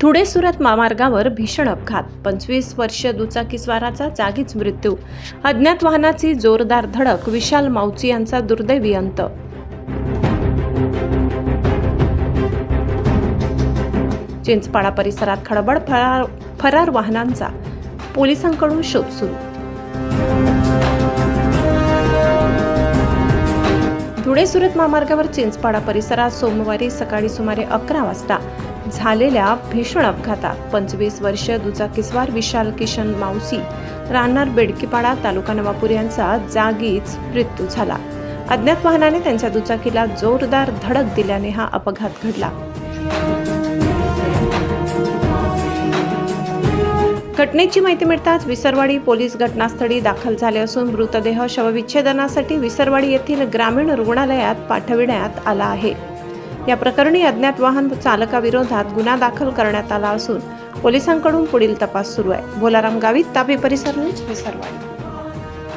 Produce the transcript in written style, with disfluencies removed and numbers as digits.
धुळे सुरत महामार्गावर भीषण अपघात, 25 वर्षीय दुचाकीस्वाराचा जागीच मृत्यू. अज्ञात वाहनाची जोरदार धडक, विशाल माऊची यांचा दुर्दैवी अंत. चिंचपाडा परिसरात खळबळ, फरार वाहनांचा पोलिसांकडून शोध सुरू. धुळे सुरत महामार्गावर चिंचपाडा परिसरात सोमवारी सकाळी सुमारे 11 वाजता झालेल्या भीषण अपघातात 25 वर्षीय दुचाकीस्वार विशाल किशन माऊसी राहणार बेडकीपाडा, तालुका नवापूर यांचा जागीच मृत्यू झाला. अज्ञात वाहनाने त्यांच्या दुचाकीला जोरदार धडक दिल्याने हा अपघात घडला. घटनेची माहिती मिळताच विसरवाडी पोलीस घटनास्थळी दाखल झाले असून मृतदेह शवविच्छेदनासाठी विसरवाडी येथील ग्रामीण रुग्णालयात पाठविण्यात आला आहे. या प्रकरणी अज्ञात वाहन चालकाविरोधात गुन्हा दाखल करण्यात आला असून पोलिसांकडून पुढील तपास सुरू आहे. बोलाराम गावित, तापी परिसर न्यूज, विसरवाडी.